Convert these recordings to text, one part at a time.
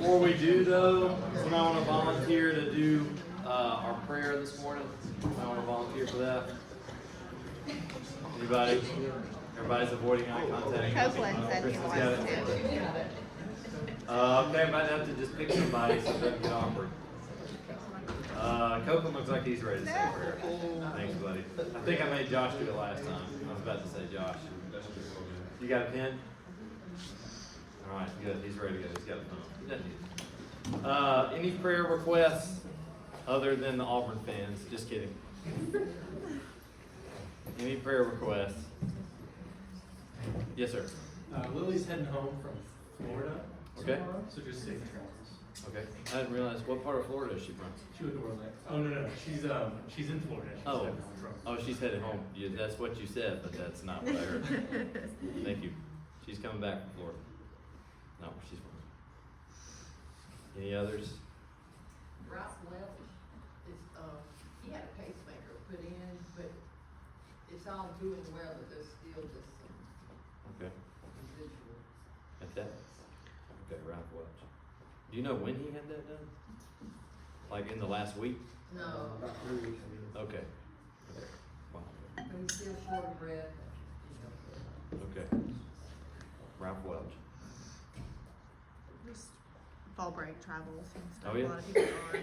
Before we do though, someone want to volunteer to do our prayer this morning? I want to volunteer for that. Anybody? Everybody's avoiding eye contact. Copeland said he wants to. Okay, I might have to just pick somebody so it doesn't get awkward. Copeland looks like he's ready to say a prayer. Thanks, buddy. I think I made Josh do it last time. I was about to say Josh. You got a pen? All right, good. He's ready to go. He's got a phone. He doesn't need it. Any prayer requests other than the Auburn fans? Just kidding. Any prayer requests? Yes, sir. Lily's heading home from Florida tomorrow, so just safe travels. Okay. I didn't realize what part of Florida is she from. She went to Orlando. Oh no, she's in Florida. She's Oh. heading home from. Oh, she's headed home. That's what you said, but that's not what I heard. Thank you. She's coming back from Florida. Not where she's from. Any others? Ralph Welch is, he had a pacemaker put in, but it's all doing well, but there's still just some Okay. residual. At that? Okay, Ralph Welch. Do you know when he had that done? Like in the last week? No, About 3 weeks ago. Okay. Okay. Wow. but he's still short of breath, Okay. Ralph Welch. Just fall break travels and stuff. Oh, yeah? A lot of people are.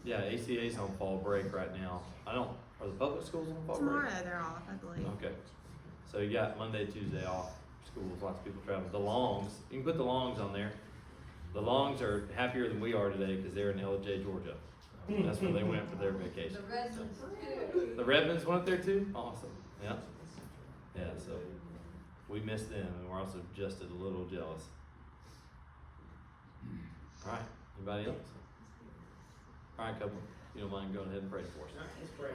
Yeah, ACA's on fall break right now. Are the public schools on fall Tomorrow break? they're off, I believe. Okay. So you got Monday, Tuesday off. Schools, lots of people travel. The Longs, you can put the Longs on there. The Longs are happier than we are today because they're in LJ, Georgia. That's where they went for their vacation. the residents too. The Redmonds went there too? Awesome. Yeah. Yeah, so we missed them and we're also just a little jealous. All right. Anybody else? All right, couple. You don't mind going ahead and pray for us. All right, let's pray.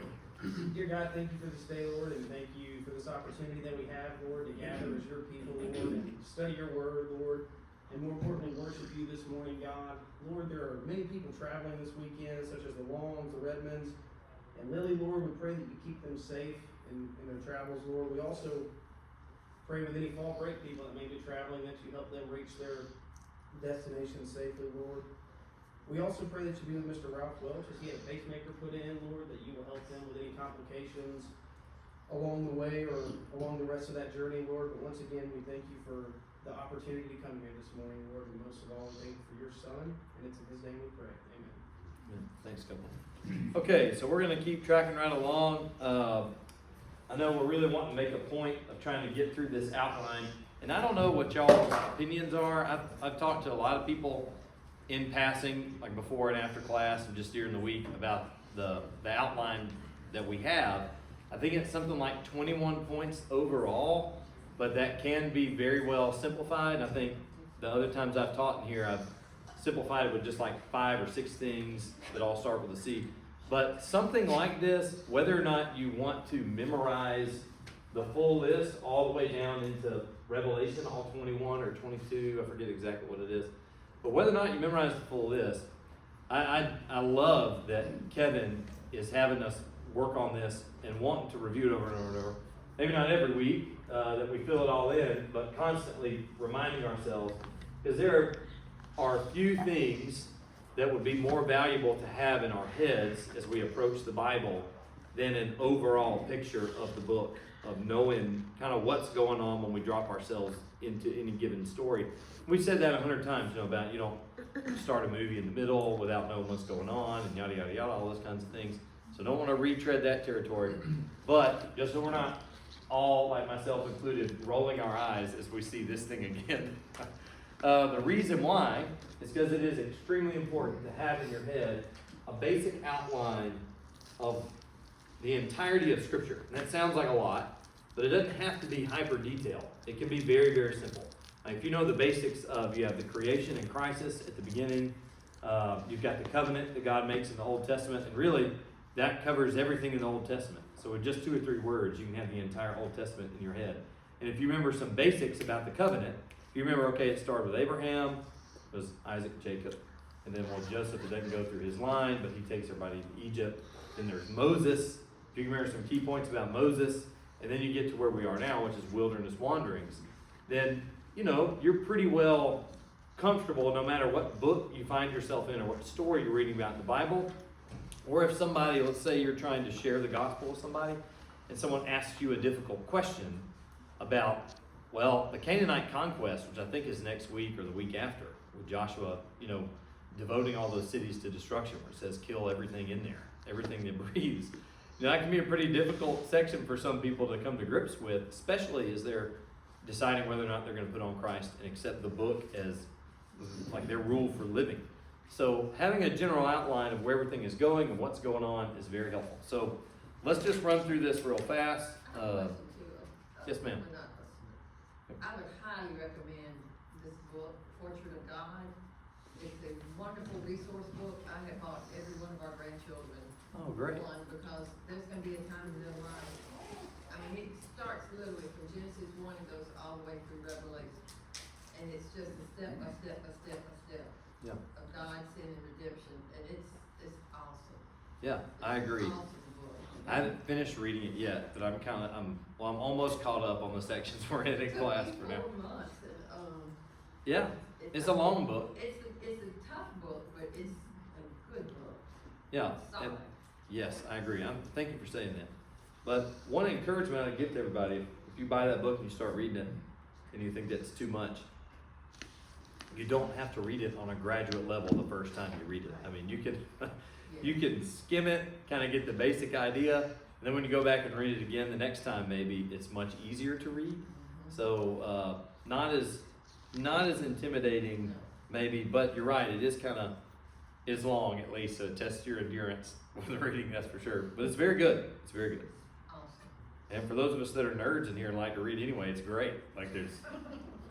Dear God, thank you for this day, Lord, and thank you for this opportunity that we have, Lord, to gather as your people, Lord, and study your word, Lord, and more importantly, worship you this morning, God. Lord, there are many people traveling this weekend, such as the Longs, the Redmonds, and Lily, Lord, we pray that you keep them safe in their travels, Lord. We also pray with any fall break people that may be traveling, that you help them reach their destination safely, Lord. We also pray that you be with Mr. Ralph Welch as he had a pacemaker put in, Lord, that you will help him with any complications along the way or along the rest of that journey, Lord. But once again, we thank you for the opportunity to come here this morning, Lord, and most of all, we thank you for your Son, and it's in his name we pray. Amen. Thanks, couple. Okay, so we're going to keep tracking right along. I know we're really wanting to make a point of trying to get through this outline, and I don't know what y'all's opinions are. I've talked to a lot of people in passing, like before and after class and just during the week about the outline that we have. I think it's something like 21 points overall, but that can be very well simplified. I think the other times I've taught in here, I've simplified it with just like 5 or 6 things that all start with a C. But something like this, whether or not you want to memorize the full list all the way down into Revelation, all 21 or 22, I forget exactly what it is. But whether or not you memorize the full list, I love that Kevin is having us work on this and wanting to review it over and over and over. Maybe not every week that we fill it all in, but constantly reminding ourselves, because there are few things that would be more valuable to have in our heads as we approach the Bible than an overall picture of the book, of knowing kind of what's going on when we drop ourselves into any given story. We've said that 100 times, about you don't start a movie in the middle without knowing what's going on and yada, yada, yada, all those kinds of things. So don't want to retread that territory. But just so we're not all, like myself included, rolling our eyes as we see this thing again. The reason why is because it is extremely important to have in your head a basic outline of the entirety of Scripture. And that sounds like a lot, but it doesn't have to be hyper detailed. It can be very, very simple. If you know the basics of, you have the creation and crisis at the beginning, you've got the covenant that God makes in the Old Testament, and really that covers everything in the Old Testament. So with just 2 or 3 words, you can have the entire Old Testament in your head. And if you remember some basics about the covenant, if you remember, okay, it started with Abraham, it was Isaac, Jacob, and then Joseph, it doesn't go through his line, but he takes everybody to Egypt. Then there's Moses. If you remember some key points about Moses, and then you get to where we are now, which is wilderness wanderings, then you're pretty well comfortable, no matter what book you find yourself in or what story you're reading about in the Bible, or if somebody, let's say you're trying to share the gospel with somebody, and someone asks you a difficult question about, well, the Canaanite conquest, which I think is next week or the week after, with Joshua, devoting all those cities to destruction, where it says kill everything in there, everything that breathes. That can be a pretty difficult section for some people to come to grips with, especially as they're deciding whether or not they're going to put on Christ and accept the book as like their rule for living. So having a general outline of where everything is going and what's going on is very helpful. So let's just run through this real fast. I have a question too. Yes, ma'am. I would highly recommend this book, Portrait of God. It's a wonderful resource book. I have bought every one of our grandchildren Oh, great. one, because there's gonna be a time in their life. I mean, it starts literally from Genesis 1 and goes all the way through Revelation. And it's just a step by step by step by step Yeah. of God, sin, and redemption. And it's awesome. Yeah, I agree. It's an awesome book. I haven't finished reading it yet, but I'm almost caught up on the sections we're in class for now. 4 months, and, Yeah, it's a long book. It's a tough book, but it's a good book. Yeah, Solid. and yes, I agree. Thank you for saying that. But one encouragement I give to everybody, if you buy that book and you start reading it and you think that's too much, you don't have to read it on a graduate level the first time you read it. I mean, you can skim it, kind of get the basic idea, and then when you go back and read it again the next time, maybe it's much easier to read. So not as intimidating, maybe, but you're right. It is it's long at least, so it tests your endurance with the reading, that's for sure. But it's very good. It's very good. Awesome. And for those of us that are nerds in here and like to read anyway, it's great.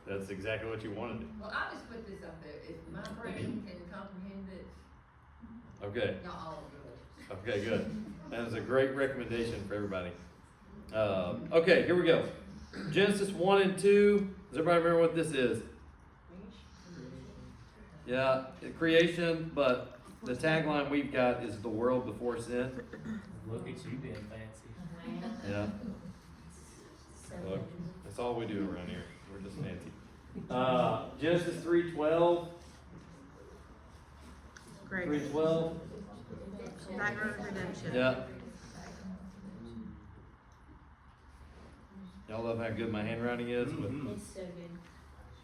That's exactly what you want to do. Well, I just put this out there. If my brain can comprehend it, Okay. y'all all do it. Okay, good. That is a great recommendation for everybody. Okay, here we go. Genesis 1 and 2. Does everybody remember what this is? Yeah, creation, but the tagline we've got is the world before sin. Look at you being fancy. Yeah. Look, that's all we do around here. We're just fancy. Genesis 3:12. Great. 3:12. Background of redemption. Yeah. Y'all love how good my handwriting is? But It's so good.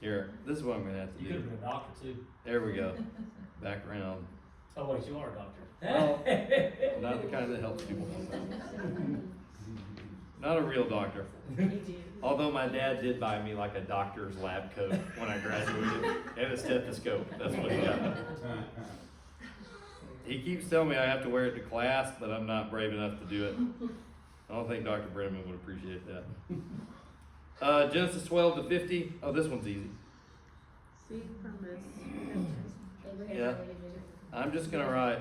here, this is what I'm gonna have to You could have do. been a doctor too. There we go. Back around. Oh wait, you are a doctor. Well, not the kind that helps people. Not a real doctor. You do. Although my dad did buy me like a doctor's lab coat when I graduated and a stethoscope. That's what he got. He keeps telling me I have to wear it to class, but I'm not brave enough to do it. I don't think Dr. Brenneman would appreciate that. Genesis 12 to 50. Oh, this one's easy. Seed promise. Yeah. I'm just going to write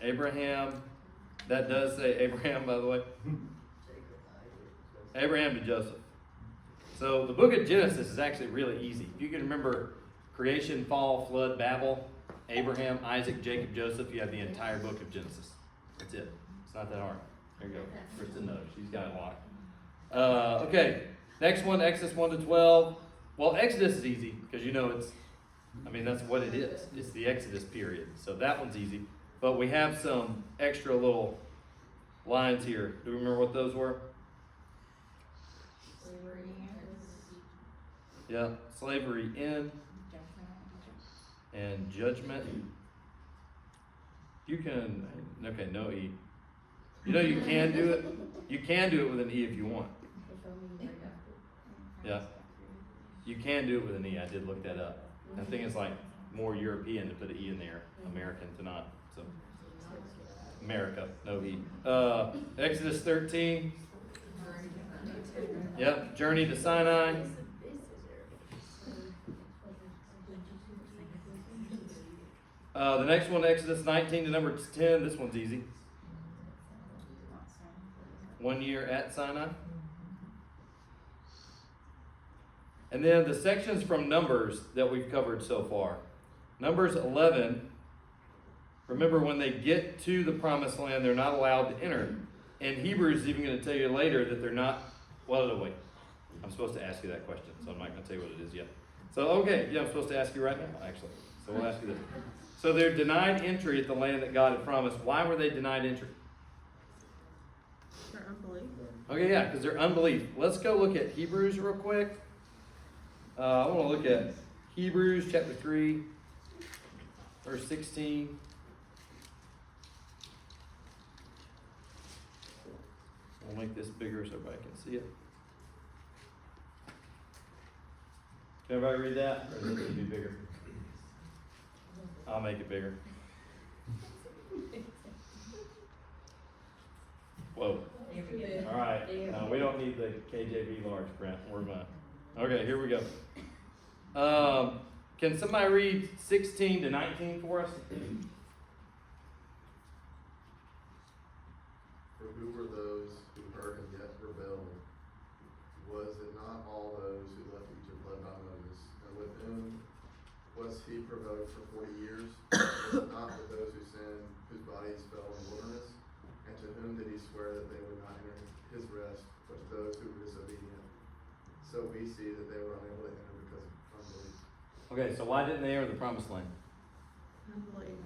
Abraham. That does say Abraham, by the way. Abraham to Joseph. So the book of Genesis is actually really easy. If you can remember creation, fall, flood, Babel, Abraham, Isaac, Jacob, Joseph, you have the entire book of Genesis. That's it. It's not that hard. There you go. Kristen knows. She's got it locked. Okay. Next one, Exodus 1 to 12. Well, Exodus is easy because that's what it is. It's the Exodus period. So that one's easy. But we have some extra little lines here. Do you remember what those were? Yeah, slavery in and judgment. You can, okay, no E. You can do it. You can do it with an E if you want. Yeah. You can do it with an E. I did look that up. I think it's like more European to put an E in there. American to not. So America, no E. Exodus 13. Yep, journey to Sinai. The next one, Exodus 19 to number 10. This one's easy. 1 year at Sinai. And then the sections from Numbers that we've covered so far. Numbers 11. Remember, when they get to the promised land, they're not allowed to enter. And Hebrews is even going to tell you later that they're not. Well, no, wait. I'm supposed to ask you that question, so I'm not going to tell you what it is yet. So, okay, yeah, I'm supposed to ask you right now, actually. So we'll ask you this. So they're denied entry at the land that God had promised. Why were they denied entry? For unbelief. Okay, yeah, because they're unbelief. Let's go look at Hebrews real quick. I want to look at Hebrews chapter 3, verse 16. We'll make this bigger so everybody can see it. Can everybody read that? Or does it need to be bigger? I'll make it bigger. Whoa. All right. No, we don't need the KJV large print. We're fine. Okay, here we go. Can somebody read 16 to 19 for us? For who were those who heard and yet rebelled? Was it not all those who left Egypt led by Moses? And with whom was he provoked for 40 years? Was it not with those who sinned, whose bodies fell in the wilderness? And to whom did he swear that they would not enter his rest, but to those who were disobedient? So we see that they were unable to enter because of unbelief. Okay, so why didn't they enter the promised land? Unbelief.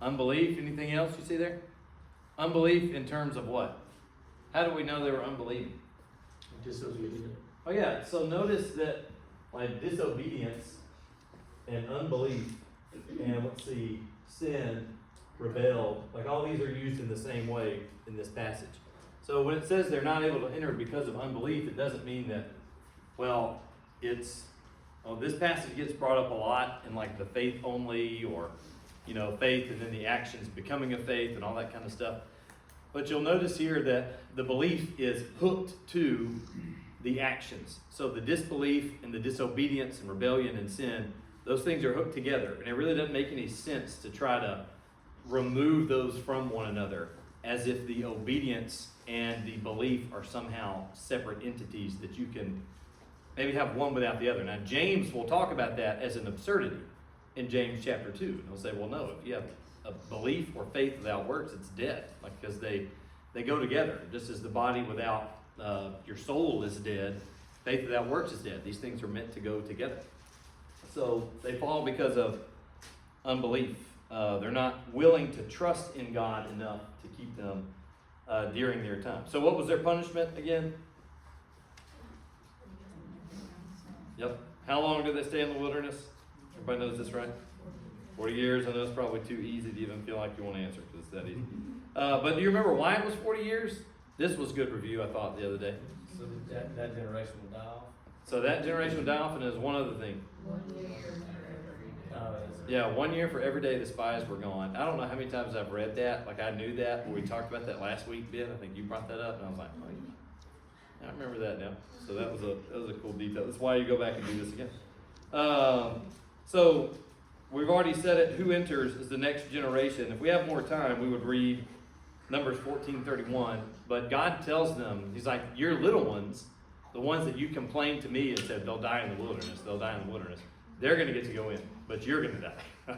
Unbelief. Anything else you see there? Unbelief in terms of what? How do we know they were unbelieving? Disobedient. Oh yeah, so notice that like disobedience and unbelief and let's see, sin, rebel, like all these are used in the same way in this passage. So when it says they're not able to enter because of unbelief, it doesn't mean that, well, it's, oh, this passage gets brought up a lot in like the faith only or, you know, faith and then the actions becoming a faith and all that kind of stuff. But you'll notice here that the belief is hooked to the actions. So the disbelief and the disobedience and rebellion and sin, those things are hooked together. And it really doesn't make any sense to try to remove those from one another as if the obedience and the belief are somehow separate entities that you can maybe have one without the other. Now James will talk about that as an absurdity in James chapter 2. And he'll say, well, no, if you have a belief or faith without works, it's dead. Like, because they go together. Just as the body without your soul is dead, faith without works is dead. These things are meant to go together. So they fall because of unbelief. They're not willing to trust in God enough to keep them during their time. So what was their punishment again? Yep. How long did they stay in the wilderness? Everybody knows this, right? 40 years. I know it's probably too easy to even feel like you want to answer because it's that easy. But do you remember why it was 40 years? This was good review, I thought, the other day. So that generation will die off? So that generation will die off, and there's one other thing. 1 year. Yeah, 1 year for every day the spies were gone. I don't know how many times I've read that. Like, I knew that, but we talked about that last week, Ben. I think you brought that up, and I was like, oh, yeah. I remember that now. So that was a cool detail. That's why you go back and do this again. So we've already said it. Who enters is the next generation. If we have more time, we would read Numbers 14:31. But God tells them, He's like, your little ones, the ones that you complained to me and said they'll die in the wilderness, they're going to get to go in, but you're going to die.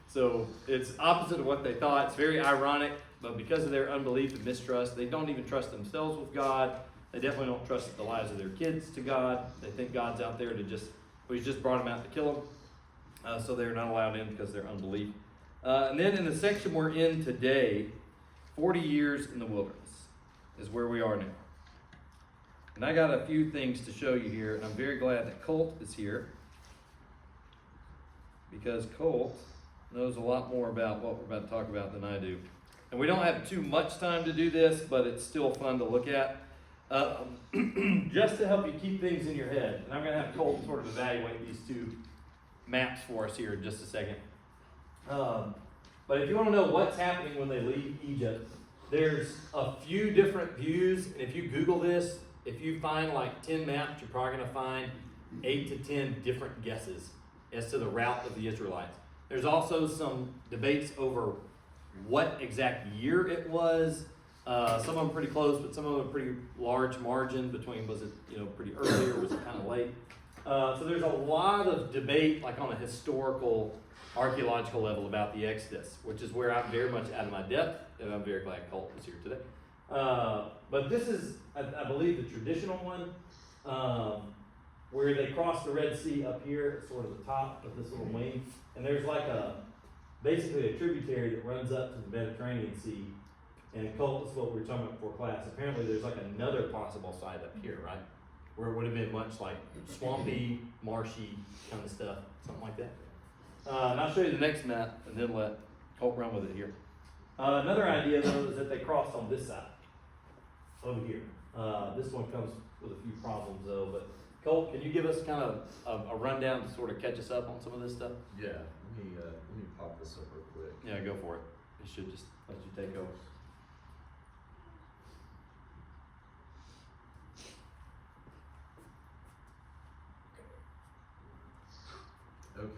So it's opposite of what they thought. It's very ironic, but because of their unbelief and mistrust, they don't even trust themselves with God. They definitely don't trust the lives of their kids to God. They think God's out there to He's just brought them out to kill them. So they're not allowed in because of their unbelief. And then in the section we're in today, 40 years in the wilderness is where we are now. And I got a few things to show you here, and I'm very glad that Colt is here, because Colt knows a lot more about what we're about to talk about than I do. And we don't have too much time to do this, but it's still fun to look at. Just to help you keep things in your head, and I'm going to have Colt sort of evaluate these two maps for us here in just a second. But if you want to know what's happening when they leave Egypt, there's a few different views, and if you Google this, if you find like 10 maps, you're probably going to find 8 to 10 different guesses as to the route of the Israelites. There's also some debates over what exact year it was. Some of them pretty close, but some of them pretty large margin between, was it pretty early or was it kind of late? So there's a lot of debate like on a historical, archaeological level about the Exodus, which is where I'm very much out of my depth, and I'm very glad Colt is here today. But this is, I believe, the traditional one. where they cross the Red Sea up here, at sort of the top of this little wing, and there's like basically a tributary that runs up to the Mediterranean Sea. And Colt, is what we were talking about before class. Apparently, there's like another possible site up here, right? Where it would have been much like swampy, marshy kind of stuff, something like that. And I'll show you the next map, and then let Colt run with it here. Another idea though is that they crossed on this side, over here. This one comes with a few problems though, but Colt, can you give us kind of a rundown to sort of catch us up on some of this stuff? Yeah, let me pop this up real quick. Yeah, go for it. It should just let you take over. Okay.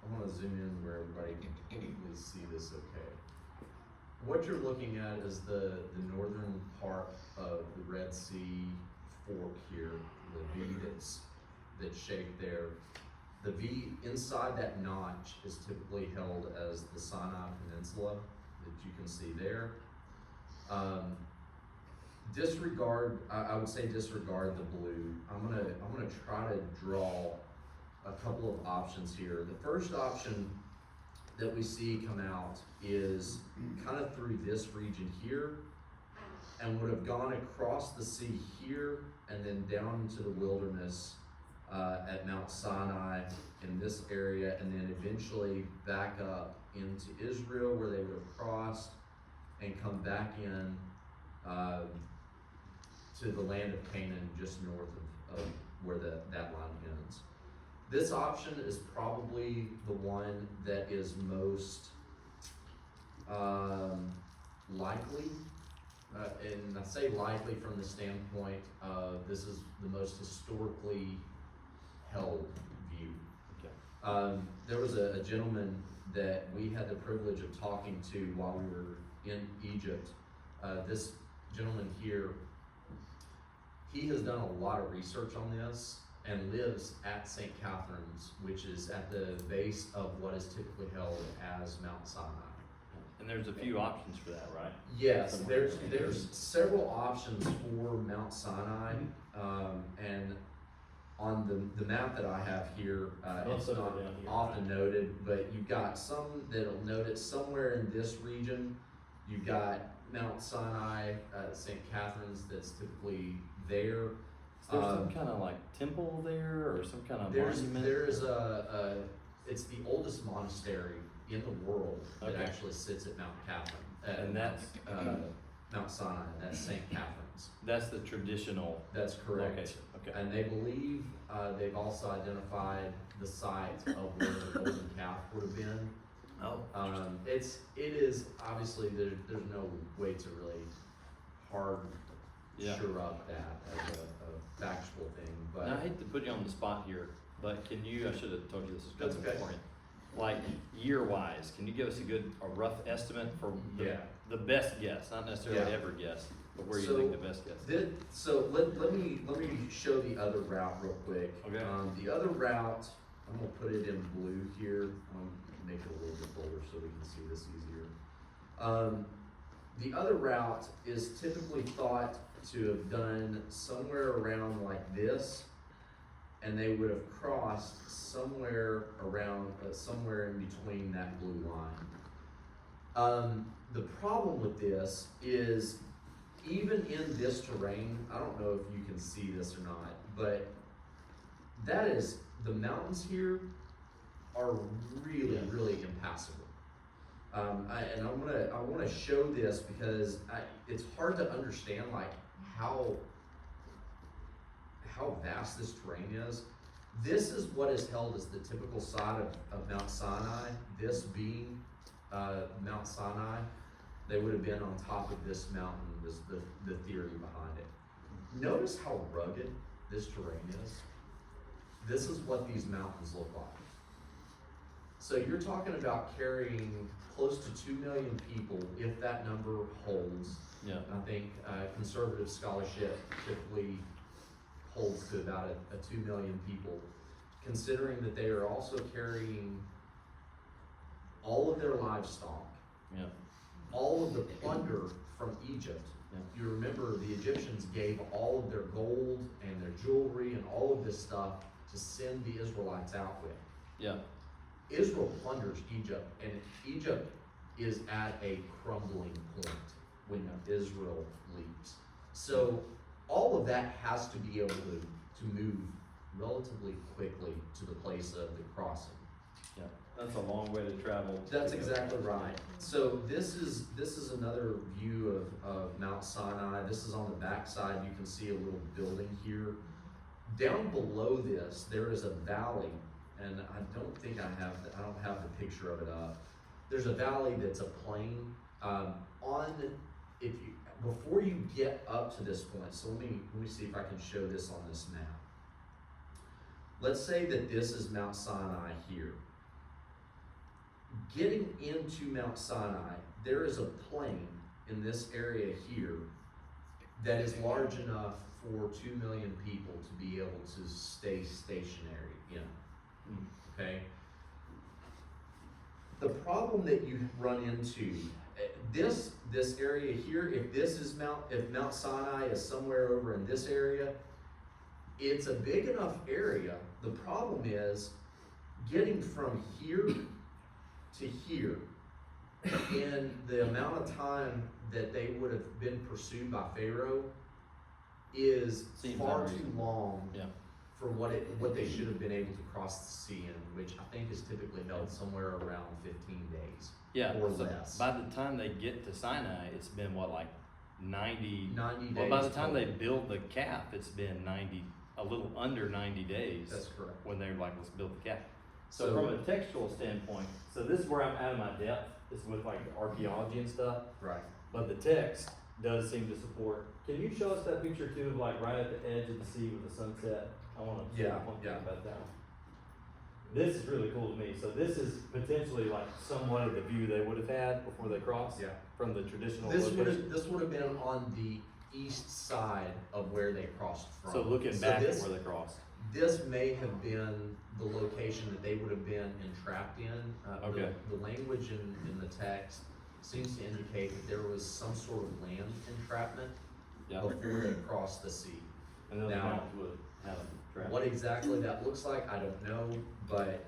I want to zoom in where everybody can hopefully see this okay. What you're looking at is the northern part of the Red Sea fork here, the V that's shaped there. The V inside that notch is typically held as the Sinai Peninsula that you can see there. I would say disregard the blue. I'm gonna try to draw a couple of options here. The first option that we see come out is kind of through this region here and would have gone across the sea here and then down into the wilderness at Mount Sinai in this area, and then eventually back up into Israel where they would have crossed and come back in to the land of Canaan just north of where that line ends. This option is probably the one that is most likely, and I say likely from the standpoint of this is the most historically held view. Okay. There was a gentleman that we had the privilege of talking to while we were in Egypt. This gentleman here, he has done a lot of research on this and lives at St. Catherine's, which is at the base of what is typically held as Mount Sinai. And there's a few options for that, right? Yes, there's several options for Mount Sinai, and on the map that I have here, it's not often noted, but you've got some that'll note it somewhere in this region. You've got Mount Sinai, St. Catherine's, that's typically there. Is there some kind of like temple there, or some kind of monument? There's it's the oldest monastery in the world that Okay. actually sits at Mount Catherine. And that's Mount Sinai, that's St. Catherine's. that's the traditional That's correct. location. Okay. And they believe they've also identified the site of where the golden calf would have been. Oh. It is obviously there's no way to really hard sure up that as a factual thing, but Now, I hate to put you on the spot here, but can you? I should have told you this was That's coming okay. beforehand. Like year-wise, can you give us a rough estimate for the best guess, not necessarily Yeah. every guess, but where So, you think the best guess is? So let me show the other route real quick. Okay. The other route, I'm gonna put it in blue here. Make it a little bit bolder so we can see this easier. The other route is typically thought to have done somewhere around like this, and they would have crossed somewhere around, somewhere in between that blue line. The problem with this is, even in this terrain, I don't know if you can see this or not, but that is, the mountains here are really, really impassable. I want to show this because it's hard to understand like how vast this terrain is. This is what is held as the typical site of Mount Sinai. This being Mount Sinai, they would have been on top of this mountain. Is the theory behind it. Notice how rugged this terrain is. This is what these mountains look like. So you're talking about carrying close to 2 million people, if that number holds. Yeah. I think conservative scholarship typically holds to about a 2 million people, considering that they are also carrying all of their livestock, Yeah. all of the plunder from Egypt. Yeah. You remember the Egyptians gave all of their gold and their jewelry and all of this stuff to send the Israelites out with. Yeah. Israel plunders Egypt, and Egypt is at a crumbling point when Israel leaves. So all of that has to be able to move relatively quickly to the place of the crossing. Yeah. That's a long way to travel. That's exactly right. So this is another view of Mount Sinai. This is on the back side. You can see a little building here. Down below this, there is a valley, and I don't think I don't have the picture of it up. There's a valley that's a plain. Before you get up to this point, so let me see if I can show this on this map. Let's say that this is Mount Sinai here. Getting into Mount Sinai, there is a plain in this area here that is large enough for 2 million people to be able to stay stationary in. Okay? The problem that you run into, this area here, if Mount Sinai is somewhere over in this area, it's a big enough area. The problem is getting from here to here in the amount of time that they would have been pursued by Pharaoh is Seems far too unreasonable. long Yeah. for what they should have been able to cross the sea in, which I think is typically held somewhere around 15 days. Yeah. Or so less. by the time they get to Sinai, it's been what, like 90 90 days. Well, by the time they total. build the calf, it's been a little under 90 days. That's correct. When they're like, let's build the calf. So So- from a textual standpoint, so this is where I'm out of my depth, is with like the archaeology and stuff, Right. but the text does seem to support. Can you show us that picture too, of like right at the edge of the sea with the sunset? I wanna see Yeah, one thing yeah. about that one. This is really cool to me. So this is potentially like somewhat of the view they would have had before they crossed. Yeah. From the traditional This location. would have been on the east side of where they crossed from. So looking So back this- at where they crossed. This may have been the location that they would have been entrapped in. Okay. The language in the text seems to indicate that there was some sort of land entrapment Yeah. before they crossed the sea. And those Now, mountains would have traffic. What exactly that looks like, I don't know, but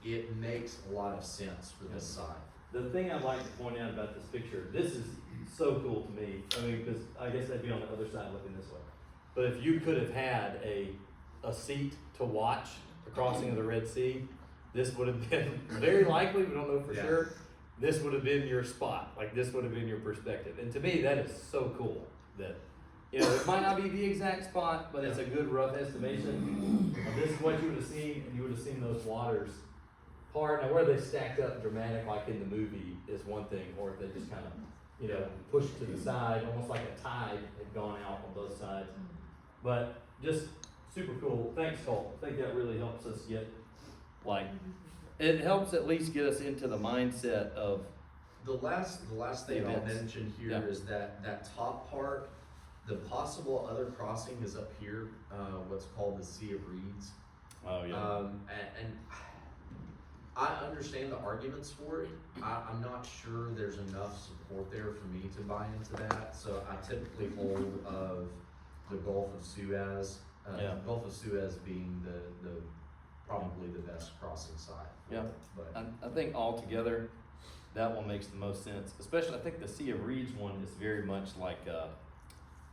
it makes a lot of sense for this side. The thing I'd like to point out about this picture, this is so cool to me. I mean, because I guess I'd be on the other side looking this way. But if you could have had a seat to watch the crossing of the Red Sea, this would have been very likely, we don't know for Yeah. sure, this would have been your spot. Like this would have been your perspective. And to me, that is so cool that, you know, it might not be the exact spot, but it's a good rough estimation. This is what you would have seen, and you would have seen those waters part. Now, where they stacked up dramatic, like in the movie, is one thing, or if they just kind of, you know, pushed to the side, almost like a tide had gone out on both sides. But just super cool. Thanks, Colt. I think that really helps us get, like, it helps at least get us into the mindset of, The last thing I'll Events. mention here Yeah. is that top part, the possible other crossing is up here, what's called the Sea of Reeds. oh And I understand the arguments for it. I'm not sure there's enough support there for me to buy into that. So I typically hold of the Gulf of Suez. Yeah. Gulf of Suez being the probably the best crossing site. for Yeah. it, But I think altogether, that one makes the most sense. Especially, I think the Sea of Reeds one is very much like,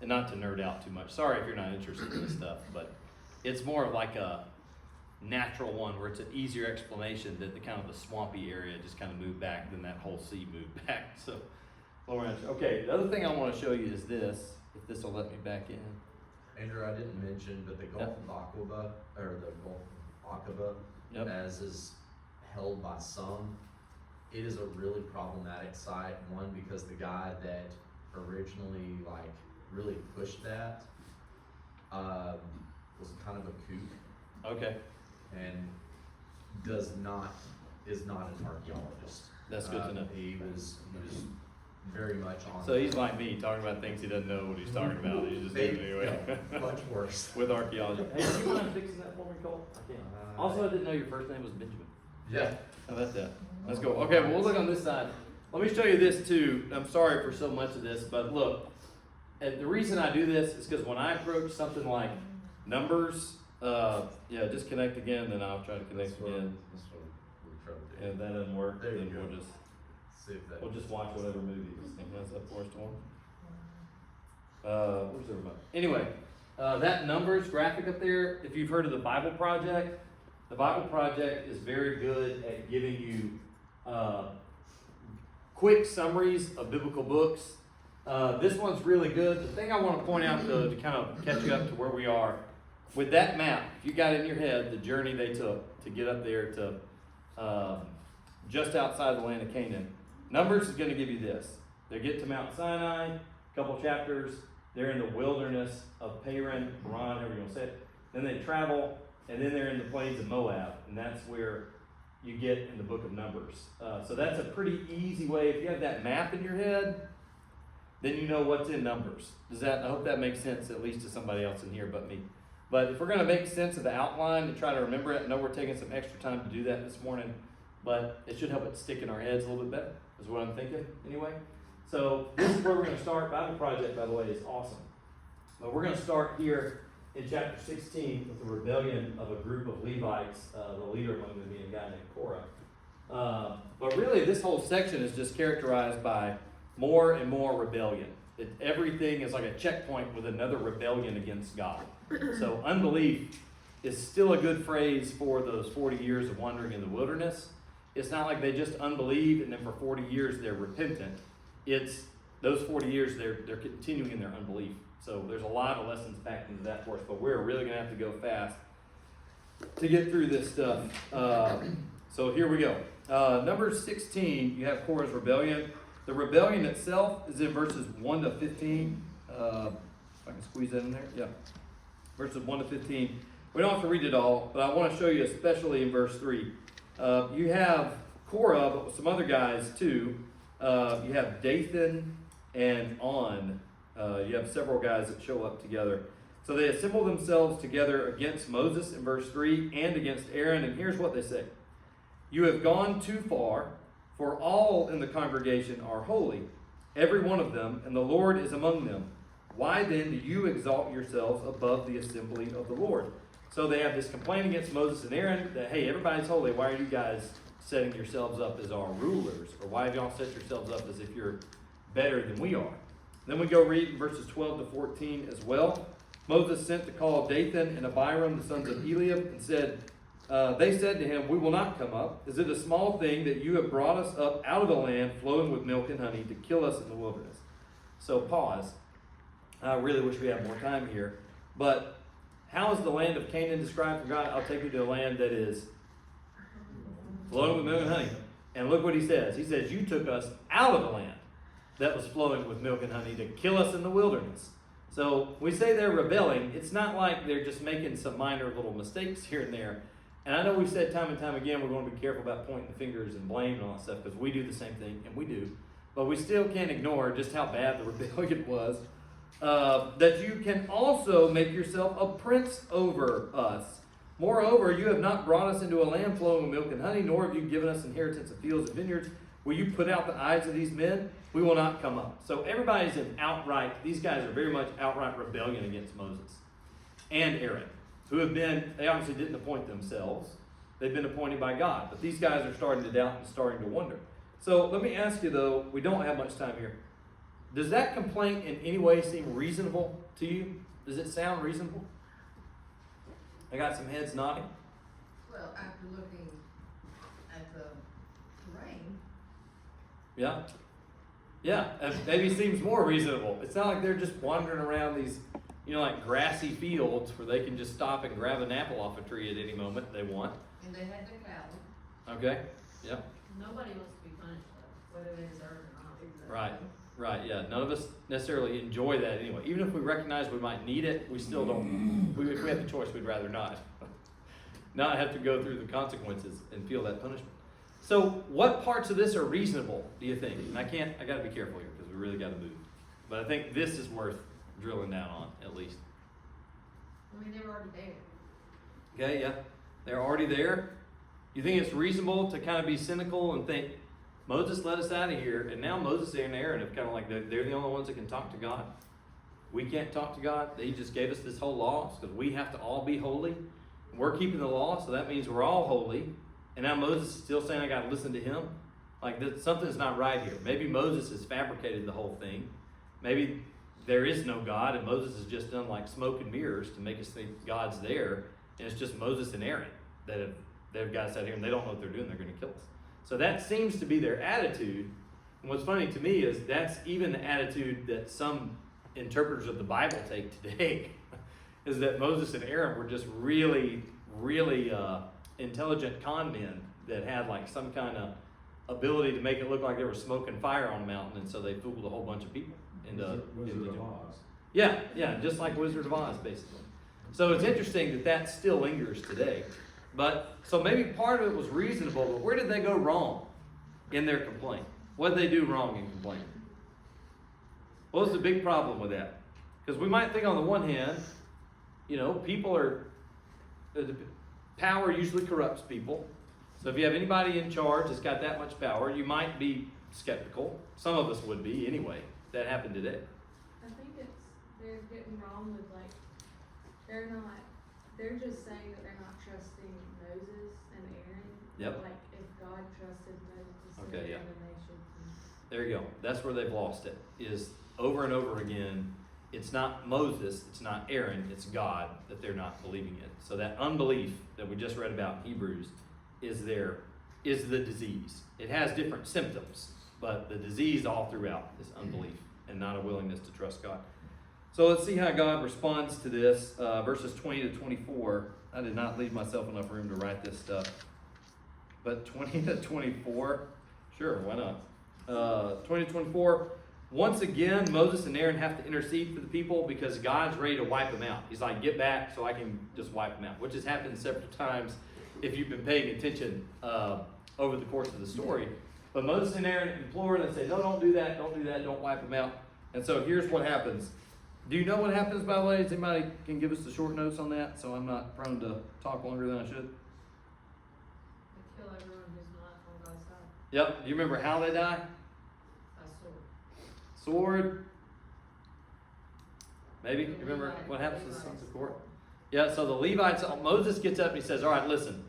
and not to nerd out too much, sorry if you're not interested in this stuff, but it's more of like a natural one where it's an easier explanation that the kind of the swampy area just kind of moved back, then that whole sea moved back. So, okay, the other thing I want to show you is this, if this will let me back in. Andrew, I didn't mention, but the Gulf of Aqaba, or the Gulf of Aqaba, Yep. as is held by some, it is a really problematic site. One, because the guy that originally like really pushed that was kind of a kook Okay, and is not an archaeologist. that's good to know. He was very much on. So he's like me, talking about things he doesn't know what he's talking about. He's just doing it anyway. no, much worse. With archaeology. Hey, do you mind fixing that for me, Cole? I can't. Also, I didn't know your first name was Benjamin. Yeah. How about that? Let's go. Okay, well, we'll look on this side. Let me show you this too. I'm sorry for so much of this, but look, and the reason I do this is because when I approach something like numbers, just connect again, then I'll try to connect again. That's what we're trying to do. And if that doesn't work, There you then go. See if that. we'll just watch whatever movie this thing has up for us, Storm. Where's the remote? Anyway, that numbers graphic up there, if you've heard of the Bible Project is very good at giving you quick summaries of biblical books. This one's really good. The thing I want to point out though, to kind of catch you up to where we are, with that map, if you got in your head the journey they took to get up there to just outside the land of Canaan, Numbers is going to give you this. They get to Mount Sinai, a couple chapters, they're in the wilderness of Paran, however you want to say it. Then they travel, and then they're in the plains of Moab, and that's where you get in the book of Numbers. So that's a pretty easy way. If you have that map in your head, then you know what's in Numbers. I hope that makes sense, at least to somebody else in here but me. But if we're going to make sense of the outline and try to remember it, I know we're taking some extra time to do that this morning, but it should help it stick in our heads a little bit better, is what I'm thinking, anyway. So this is where we're going to start. Bible Project, by the way, is awesome. But we're going to start here in chapter 16 with the rebellion of a group of Levites, the leader among them being a guy named Korah. But really, this whole section is just characterized by more and more rebellion. Everything is like a checkpoint with another rebellion against God. So unbelief is still a good phrase for those 40 years of wandering in the wilderness. It's not like they just unbelieve and then for 40 years they're repentant. It's those 40 years they're continuing in their unbelief. So there's a lot of lessons packed into that for us, but we're really going to have to go fast to get through this stuff. So here we go. Number 16, you have Korah's rebellion. The rebellion itself is in verses 1 to 15. If I can squeeze that in there. Yeah. Verses 1 to 15. We don't have to read it all, but I want to show you especially in verse 3. You have Korah, but with some other guys too. You have Dathan and On. You have several guys that show up together. So they assemble themselves together against Moses in verse 3 and against Aaron. And here's what they say. You have gone too far, for all in the congregation are holy, every one of them, and the Lord is among them. Why then do you exalt yourselves above the assembly of the Lord? So they have this complaint against Moses and Aaron that, hey, everybody's holy. Why are you guys setting yourselves up as our rulers? Or why have y'all set yourselves up as if you're better than we are? Then we go read verses 12 to 14 as well. Moses sent to call Dathan and Abiram, the sons of Eliab, and said, they said to him, we will not come up. Is it a small thing that you have brought us up out of the land flowing with milk and honey to kill us in the wilderness? So pause. I really wish we had more time here. But how is the land of Canaan described for God? I'll take you to a land that is flowing with milk and honey. And look what he says. He says, you took us out of the land that was flowing with milk and honey to kill us in the wilderness. So we say they're rebelling. It's not like they're just making some minor little mistakes here and there. And I know we've said time and time again, we're going to be careful about pointing the fingers and blame and all that stuff because we do the same thing, and we do. But we still can't ignore just how bad the rebellion was. That you can also make yourself a prince over us. Moreover, you have not brought us into a land flowing with milk and honey, nor have you given us inheritance of fields and vineyards. Will you put out the eyes of these men? We will not come up. So everybody's in outright, these guys are very much outright rebellion against Moses and Aaron, who have been, they obviously didn't appoint themselves. They've been appointed by God. But these guys are starting to doubt and starting to wonder. So let me ask you though, we don't have much time here. Does that complaint in any way seem reasonable to you? Does it sound reasonable? I got some heads nodding. Well, after looking at the terrain, Yeah? Yeah, maybe seems more reasonable. It's not like they're just wandering around these, like grassy fields where they can just stop and grab an apple off a tree at any moment they want. and they had the cattle. Okay? Yeah. Nobody wants to be punished though, whether they deserve it or not. Right, yeah. None of us necessarily enjoy that anyway. Even if we recognize we might need it, we still don't. If we have the choice, we'd rather not. Not have to go through the consequences and feel that punishment. So what parts of this are reasonable, do you think? And I got to be careful here because we really got to move. But I think this is worth drilling down on, at least. I mean, they were already there. Okay, yeah. They're already there. You think it's reasonable to kind of be cynical and think, Moses led us out of here, and now Moses and Aaron have kind of like, they're the only ones that can talk to God. We can't talk to God. He just gave us this whole law because we have to all be holy. We're keeping the law, so that means we're all holy. And now Moses is still saying I got to listen to him. Like something's not right here. Maybe Moses has fabricated the whole thing. Maybe there is no God, and Moses has just done like smoke and mirrors to make us think God's there. And it's just Moses and Aaron that they've got us out here, and they don't know what they're doing. They're going to kill us. So that seems to be their attitude. And what's funny to me is that's even the attitude that some interpreters of the Bible take today, is that Moses and Aaron were just really, really intelligent con men that had like some kind of ability to make it look like they were smoking fire on a mountain, and so they fooled a whole bunch of people. Wizard of Oz. Yeah, just like Wizard of Oz, basically. So it's interesting that still lingers today. But, so maybe part of it was reasonable, but where did they go wrong in their complaint? What did they do wrong in complaining? What was the big problem with that? Because we might think on the one hand, power usually corrupts people. So if you have anybody in charge that's got that much power, you might be skeptical. Some of us would be anyway. That happened today. I think they're getting wrong with they're just saying that they're not trusting Moses and Aaron. Yep. Like if God trusted Moses and Okay, yeah. Aaron, then they should. There you go. That's where they've lost it. Is over and over again, it's not Moses, it's not Aaron, it's God that they're not believing in. So that unbelief that we just read about in Hebrews is the disease. It has different symptoms, but the disease all throughout is unbelief and not a willingness to trust God. So let's see how God responds to this. Verses 20 to 24. I did not leave myself enough room to write this stuff. But 20 to 24, sure, why not? 20 to 24. Once again, Moses and Aaron have to intercede for the people because God's ready to wipe them out. He's like, get back so I can just wipe them out, which has happened several times if you've been paying attention over the course of the story. But Moses and Aaron implore and say, no, don't do that, don't wipe them out. And so here's what happens. Do you know what happens, by the way? Does anybody can give us the short notes on that so I'm not prone to talk longer than I should? They kill everyone who's not on God's side. Yep. Do you remember how they die? By sword. Sword. Maybe? You remember what happens to the sons of Korah? Yeah, so the Levites, Moses gets up and he says, all right, listen,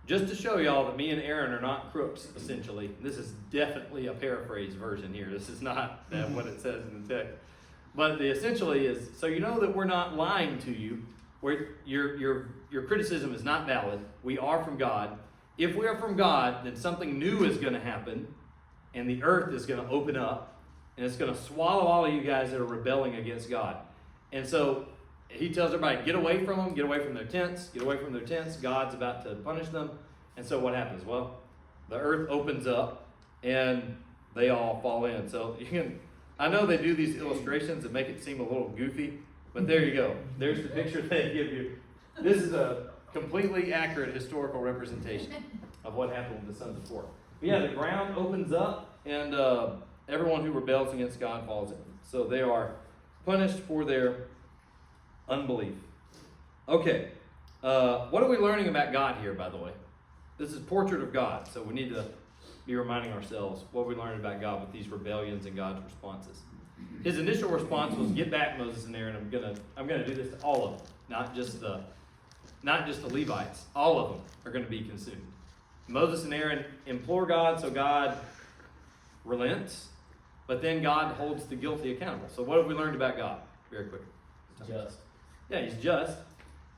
just to show y'all that me and Aaron are not crooks, essentially. This is definitely a paraphrase version here. This is not what it says in the text. But the essentially is, so you know that we're not lying to you, where your criticism is not valid. We are from God. If we are from God, then something new is going to happen, and the earth is going to open up, and it's going to swallow all of you guys that are rebelling against God. And so he tells everybody, get away from them, get away from their tents, get away from their tents. God's about to punish them. And so what happens? Well, the earth opens up, and they all fall in. So you can... I know they do these illustrations that make it seem a little goofy, but there you go. There's the picture they give you. This is a completely accurate historical representation of what happened with the sons of Korah. But yeah, the ground opens up, and everyone who rebels against God falls in. So they are punished for their unbelief. Okay, what are we learning about God here, by the way? This is portrait of God, so we need to be reminding ourselves what we learned about God with these rebellions and God's responses. His initial response was, "Get back, Moses and Aaron. I'm gonna do this to all of them, not just the Levites. All of them are going to be consumed." Moses and Aaron implore God, so God relents, but then God holds the guilty accountable. So what have we learned about God? Very quick. Just. Yeah, he's just.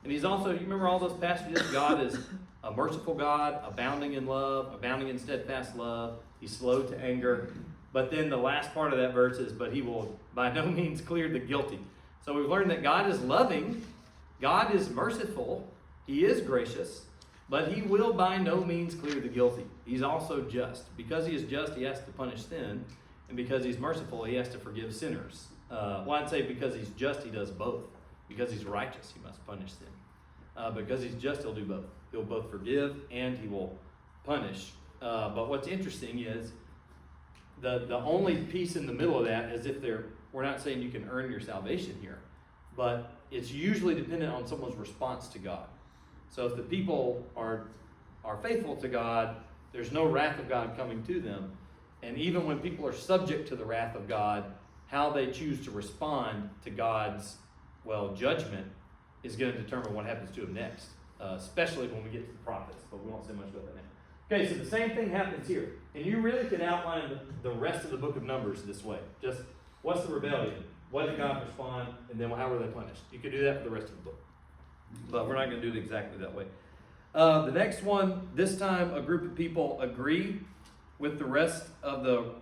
And he's also, you remember all those passages? God is a merciful God, abounding in love, abounding in steadfast love. He's slow to anger. But then the last part of that verse is, but he will by no means clear the guilty. So we've learned that God is loving, God is merciful, he is gracious, but he will by no means clear the guilty. He's also just. Because he is just, he has to punish sin. And because he's merciful, he has to forgive sinners. Well, I'd say because he's just, he does both. Because he's righteous, he must punish sin. Because he's just, he'll do both. He'll both forgive and he will punish. But what's interesting is the only piece in the middle of that is we're not saying you can earn your salvation here, but it's usually dependent on someone's response to God. So if the people are faithful to God, there's no wrath of God coming to them. And even when people are subject to the wrath of God, how they choose to respond to God's, judgment is going to determine what happens to them next, especially when we get to the prophets, but we won't say much about that now. Okay, so the same thing happens here. And you really can outline the rest of the book of Numbers this way. Just, what's the rebellion? What did God respond? And then how were they punished? You could do that for the rest of the book. But we're not going to do it exactly that way. The next one, this time a group of people agree with the rest of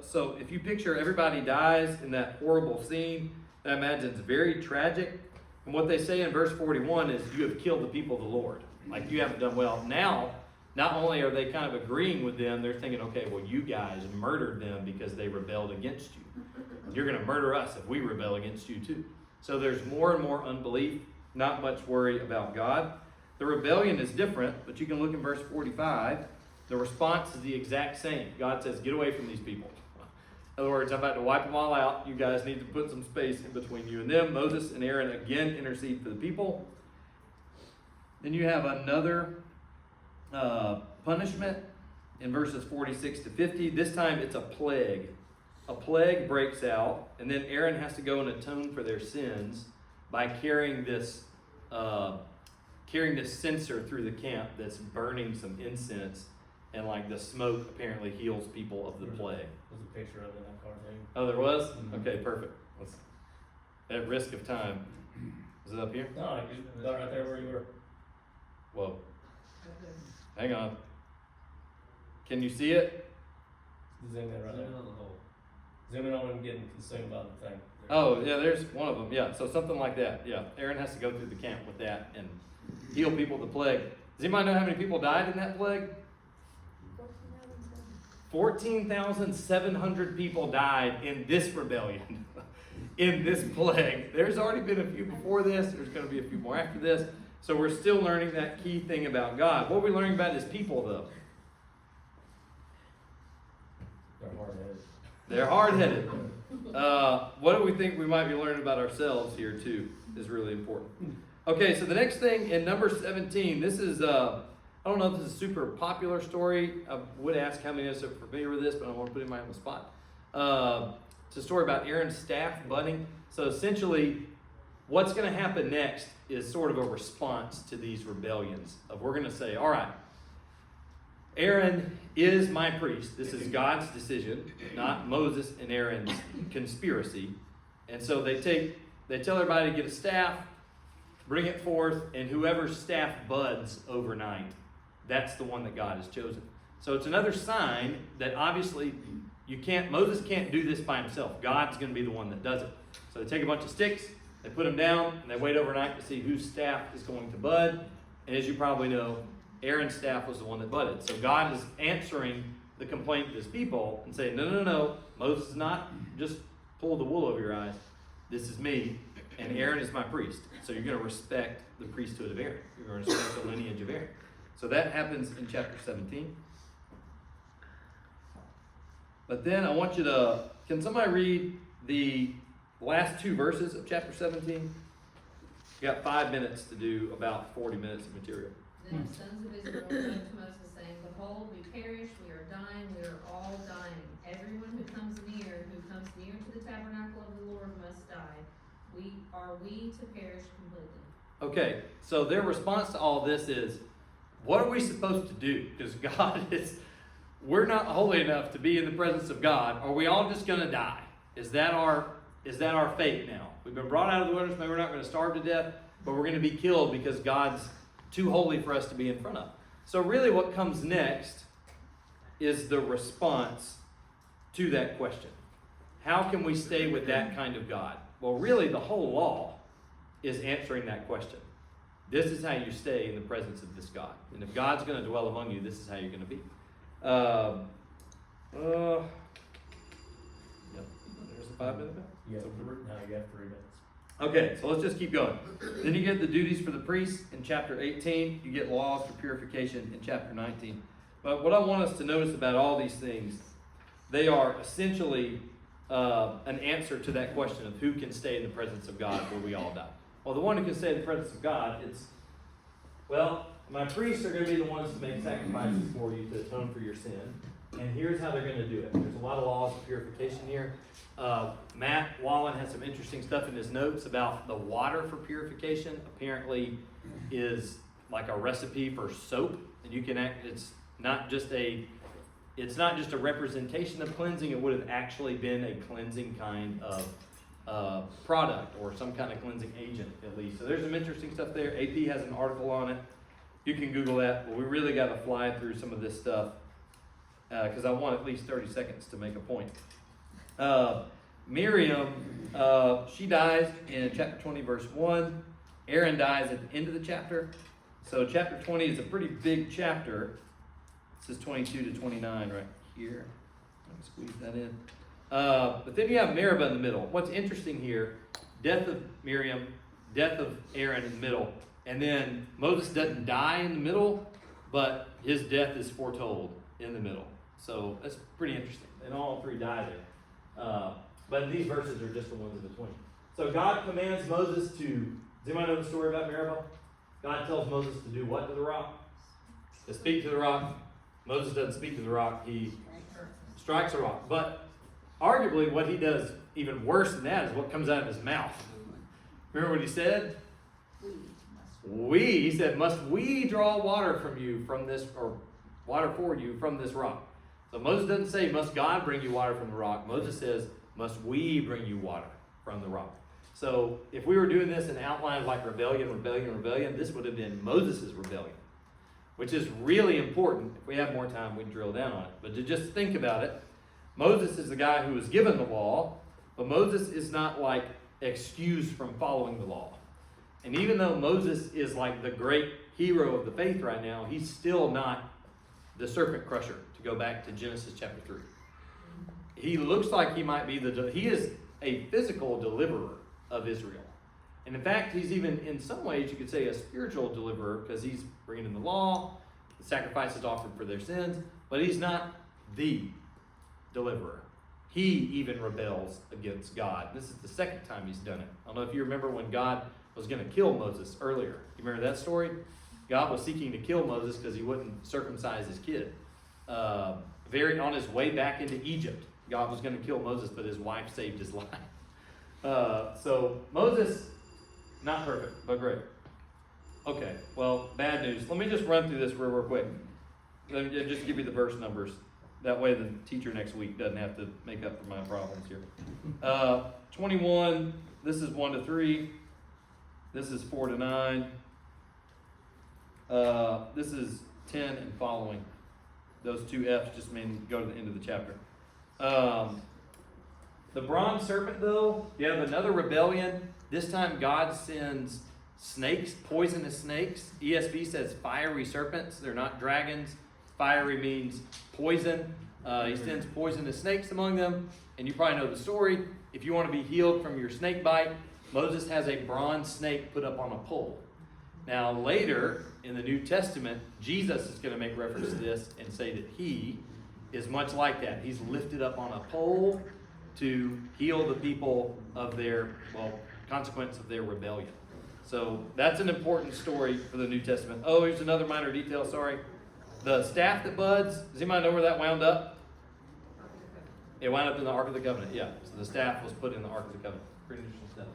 so if you picture everybody dies in that horrible scene, I imagine it's very tragic. And what they say in verse 41 is, you have killed the people of the Lord. Like, you haven't done well. Now, not only are they kind of agreeing with them, they're thinking, okay, well, you guys murdered them because they rebelled against you. You're going to murder us if we rebel against you too. So there's more and more unbelief, not much worry about God. The rebellion is different, but you can look in verse 45. The response is the exact same. God says, get away from these people. In other words, I'm about to wipe them all out. You guys need to put some space in between you and them. Moses and Aaron again intercede for the people. Then you have another punishment in verses 46 to 50. This time it's a plague. A plague breaks out, and then Aaron has to go and atone for their sins by carrying this censer through the camp that's burning some incense, and like the smoke apparently heals people of the plague. There's a picture of it in that card thing. Oh, there was? Mm-hmm. Okay, perfect. At risk of time. Is it up here? No, you got right there where you were. Whoa. Hang on. Can you see it? Zoom in right there. Zoom in on the hole. Zoom in on him getting consumed by the thing. Oh, yeah, there's one of them. Yeah, so something like that. Yeah, Aaron has to go through the camp with that and heal people of the plague. Does anybody know how many people died in that plague? 14,700 people died in this rebellion, in this plague. There's already been a few before this. There's going to be a few more after this. So we're still learning that key thing about God. What we're learning about his people, though. They're hard-headed. What do we think we might be learning about ourselves here, too, is really important. Okay, so the next thing in number 17, this is, I don't know if this is a super popular story. I would ask how many of us are familiar with this, but I don't want to put anybody on the spot. It's a story about Aaron's staff budding. So essentially, what's going to happen next is sort of a response to these rebellions. We're going to say, all right, Aaron is my priest. This is God's decision, not Moses and Aaron's conspiracy. And so they tell everybody to get a staff, bring it forth, and whoever's staff buds overnight, that's the one that God has chosen. So it's another sign that obviously Moses can't do this by himself. God's going to be the one that does it. So they take a bunch of sticks, they put them down, and they wait overnight to see whose staff is going to bud. And as you probably know, Aaron's staff was the one that budded. So God is answering the complaint of his people and saying, no, Moses is not just pull the wool over your eyes. This is me, and Aaron is my priest. So you're going to respect the priesthood of Aaron. You're going to respect the lineage of Aaron. So that happens in chapter 17. But then I want you to, can somebody read the last two verses of chapter 17? You got 5 minutes to do about 40 minutes of material. Then the sons of Israel came to Moses, saying, behold, we perish, we are dying, we are all dying. Everyone who comes near to the tabernacle of the Lord must die. Are we to perish completely? Okay, so their response to all this is, what are we supposed to do? Because we're not holy enough to be in the presence of God. Are we all just going to die? Is that our fate now? We've been brought out of the wilderness, maybe we're not going to starve to death, but we're going to be killed because God's too holy for us to be in front of. So really what comes next is the response to that question. How can we stay with that kind of God? Well, really the whole law is answering that question. This is how you stay in the presence of this God. And if God's going to dwell among you, this is how you're going to be. Yep. There's a 5 minute. You have 3 minutes. Okay, so let's just keep going. Then you get the duties for the priests in chapter 18. You get laws for purification in chapter 19. But what I want us to notice about all these things, they are essentially an answer to that question of who can stay in the presence of God where we all die. Well, the one who can stay in the presence of God, my priests are going to be the ones to make sacrifices for you to atone for your sin. and here's how they're gonna do it. There's a lot of laws of purification here. Matt Wallen has some interesting stuff in his notes about the water for purification. Apparently is like a recipe for soap, and you can it's not just a representation of cleansing. It would have actually been a cleansing kind of product or some kind of cleansing agent at least. So there's some interesting stuff there. AP has an article on it. You can Google that, but we really got to fly through some of this stuff because I want at least 30 seconds to make a point. Miriam, she dies in chapter 20, verse 1. Aaron dies at the end of the chapter. So chapter 20 is a pretty big chapter. This is 22 to 29 right here. Let me squeeze that in. But then you have Meribah in the middle. What's interesting here, death of Miriam, death of Aaron in the middle. And then Moses doesn't die in the middle, but his death is foretold in the middle. So that's pretty interesting. And all three die there. But these verses are just the ones in between. So God commands Moses to, does anybody know the story about Meribah? God tells Moses to do what to the rock? To speak to the rock. Moses doesn't speak to the rock, he strikes the rock. But arguably what he does even worse than that is what comes out of his mouth. Remember what he said? He said, must we draw water from you from this, or water for you from this rock? So Moses doesn't say, must God bring you water from the rock? Moses says, must we bring you water from the rock? So if we were doing this in outlines like rebellion, this would have been Moses' rebellion, which is really important. If we have more time, we'd drill down on it. But to just think about it, Moses is the guy who was given the law, but Moses is not like excused from following the law. And even though Moses is like the great hero of the faith right now, he's still not the serpent crusher, to go back to Genesis chapter 3. He looks like he might be he is a physical deliverer of Israel. And in fact, he's even, in some ways, you could say a spiritual deliverer, because he's bringing in the law, the sacrifices offered for their sins, but he's not the deliverer. He even rebels against God. This is the second time he's done it. I don't know if you remember when God was going to kill Moses earlier. You remember that story? God was seeking to kill Moses because he wouldn't circumcise his kid. On his way back into Egypt, God was going to kill Moses, but his wife saved his life. So Moses, not perfect, but great. Okay, well, bad news. Let me just run through this real quick. Let me just give you the verse numbers. That way the teacher next week doesn't have to make up for my problems here. 21, this is 1 to 3. This is 4 to 9. This is 10 and following. Those two F's just mean go to the end of the chapter. The bronze serpent, though, you have another rebellion. This time God sends snakes, poisonous snakes. ESV says fiery serpents. They're not dragons. Fiery means poison. He sends poisonous snakes among them. And you probably know the story. If you want to be healed from your snake bite, Moses has a bronze snake put up on a pole. Now later in the New Testament, Jesus is going to make reference to this and say that he is much like that. He's lifted up on a pole to heal the people of their, consequence of their rebellion. So that's an important story for the New Testament. Oh, here's another minor detail, sorry. The staff that buds, does anybody know where that wound up? It wound up in the Ark of the Covenant, yeah. So the staff was put in the Ark of the Covenant. Pretty interesting stuff.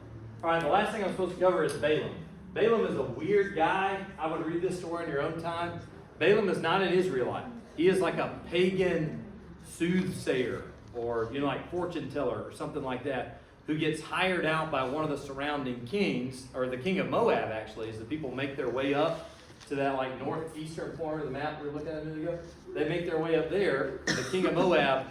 All right, the last thing I'm supposed to cover is Balaam. Balaam is a weird guy. I would read this story in your own time. Balaam is not an Israelite. He is like a pagan soothsayer or, like fortune teller or something like that, who gets hired out by one of the surrounding kings, or the king of Moab, actually, as the people make their way up to that like northeastern corner of the map we were looking at a minute ago. They make their way up there. The king of Moab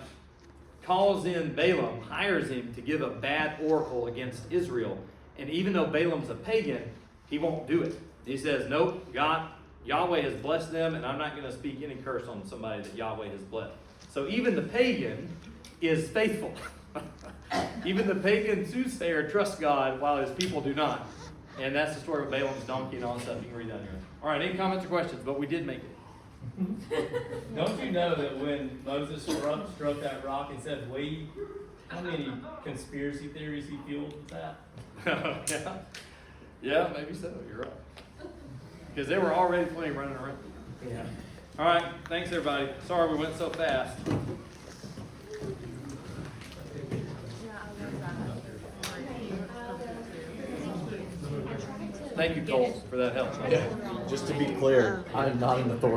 calls in Balaam, hires him to give a bad oracle against Israel. And even though Balaam's a pagan, he won't do it. He says, nope, Yahweh has blessed them, and I'm not going to speak any curse on somebody that Yahweh has blessed. So even the pagan is faithful. Even the pagan soothsayer trusts God while his people do not. And that's the story of Balaam's donkey and all that stuff. You can read that in here. All right, any comments or questions? But we did make it. Don't you know that when Moses struck that rock and said, "Wait," how many conspiracy theories he fueled with that? Yeah, maybe so. You're right. Because there were already plenty running around. Yeah. All right, thanks, everybody. Sorry we went so fast. Thank you, Cole, for that help. Just to be clear, I'm not an authority.